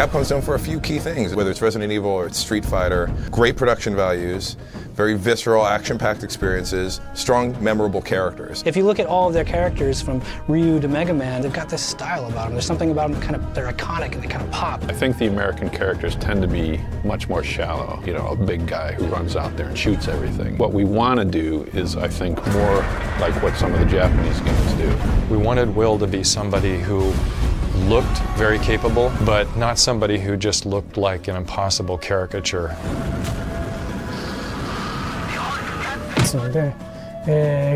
Capcom's known for a few key things, whether it's Resident Evil or it's Street Fighter. Great production values, very visceral, action-packed experiences, strong, memorable characters. If you look at all of their characters from Ryu to Mega Man, they've got this style about them. There's something about them they're iconic and they kind of pop. I think the American characters tend to be much more shallow. You know, a big guy who runs out there and shoots everything. What we want to do is, I think, more like what some of the Japanese games do. We wanted Will to be somebody who looked very capable, but not somebody who just looked like an impossible caricature. ですので、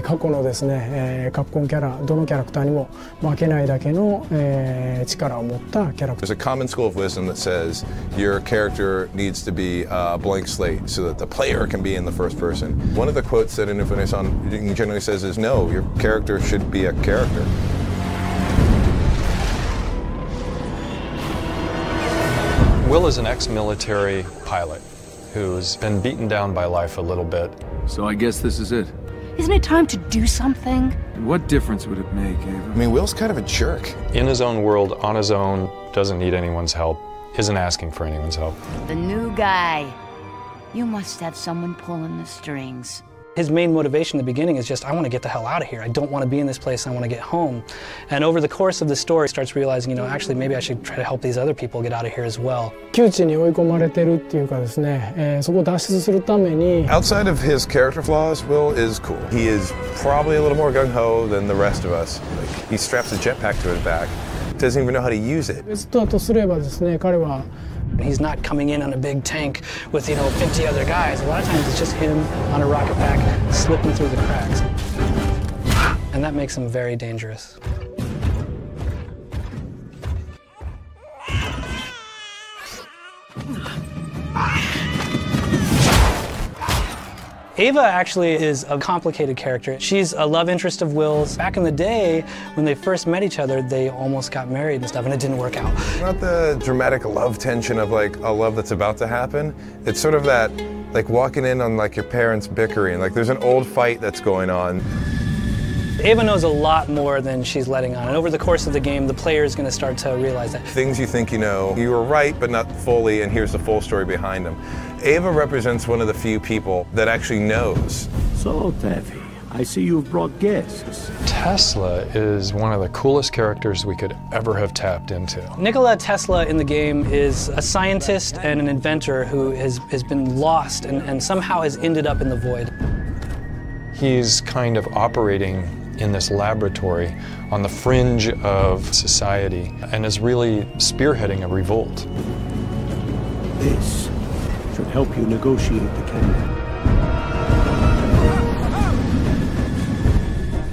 過去のですね、カプコンキャラ、どのキャラクターにも負けないだけの、力を持ったキャラクター。 There's a common school of wisdom that says your character needs to be a blank slate so that the player can be in the first person. One of the quotes that Inufune-san generally says is, no, your character should be a character. Will is an ex-military pilot who's been beaten down by life a little bit. So I guess this is it. Isn't it time to do something? And what difference would it make, Ava? I mean, Will's kind of a jerk. In his own world, on his own, doesn't need anyone's help, isn't asking for anyone's help. The new guy. You must have someone pulling the strings. His main motivation in the beginning is just, I want to get the hell out of here. I don't want to be in this place. I want to get home. And over the course of the story, he starts realizing, you know, actually maybe I should try to help these other people get out of here as well. 窮地に追い込まれてるっていうかですね、そこを脱出するために。 Outside of his character flaws, Will is cool. He is probably a little more gung-ho than the rest of us. Like, he straps a jetpack to his back. Doesn't even know how to use it. ベストだとすればですね、彼は。 He's not coming in on a big tank with, you know, 50 other guys. A lot of times it's just him on a rocket pack slipping through the cracks. And that makes him very dangerous. Ava actually is a complicated character. She's a love interest of Will's. Back in the day, when they first met each other, they almost got married and stuff, and it didn't work out. Not the dramatic love tension of like a love that's about to happen. It's sort of that, like walking in on like your parents bickering. Like there's an old fight that's going on. Ava knows a lot more than she's letting on, and over the course of the game, the player is going to start to realize that. Things you think you know, you were right, but not fully, and here's the full story behind them. Ava represents one of the few people that actually knows. So, Taffy, I see you've brought guests. Tesla is one of the coolest characters we could ever have tapped into. Nikola Tesla in the game is a scientist and an inventor who has been lost and somehow has ended up in the void. He's kind of operating in this laboratory on the fringe of society and is really spearheading a revolt. This should help you negotiate the kingdom.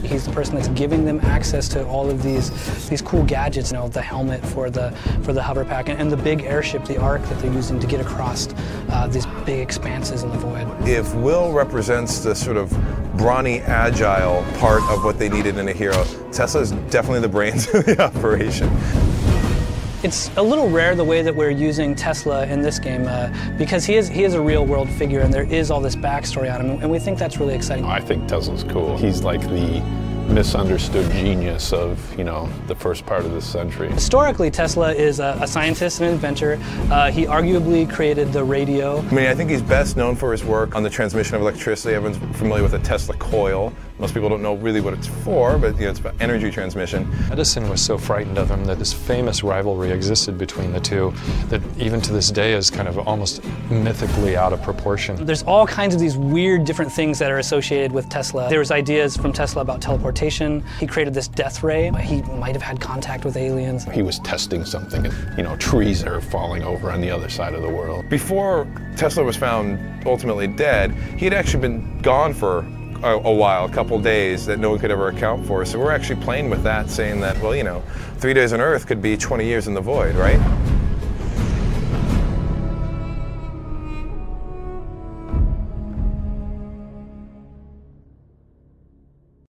He's the person that's giving them access to all of these cool gadgets, you know, the helmet for the hover pack and the big airship, the Ark that they're using to get across these big expanses in the void. If Will represents the sort of brawny, agile part of what they needed in a hero, Tesla is definitely the brains of the operation. It's a little rare the way that we're using Tesla in this game because he is a real world figure and there is all this backstory on him, and we think that's really exciting. I think Tesla's cool. He's like the misunderstood genius of, you know, the first part of this century. Historically, Tesla is a scientist and an inventor. He arguably created the radio. I mean, I think he's best known for his work on the transmission of electricity. Everyone's familiar with the Tesla coil. Most people don't know really what it's for, but you know, it's about energy transmission. Edison was so frightened of him that this famous rivalry existed between the two that even to this day is kind of almost mythically out of proportion. There's all kinds of these weird different things that are associated with Tesla. There's ideas from Tesla about teleportation. He created this death ray. He might have had contact with aliens. He was testing something and, you know, trees are falling over on the other side of the world. Before Tesla was found ultimately dead, he had actually been gone for a while, a couple days that no one could ever account for. So we're actually playing with that, saying that, well, you know, 3 days on Earth could be 20 years in the void, right?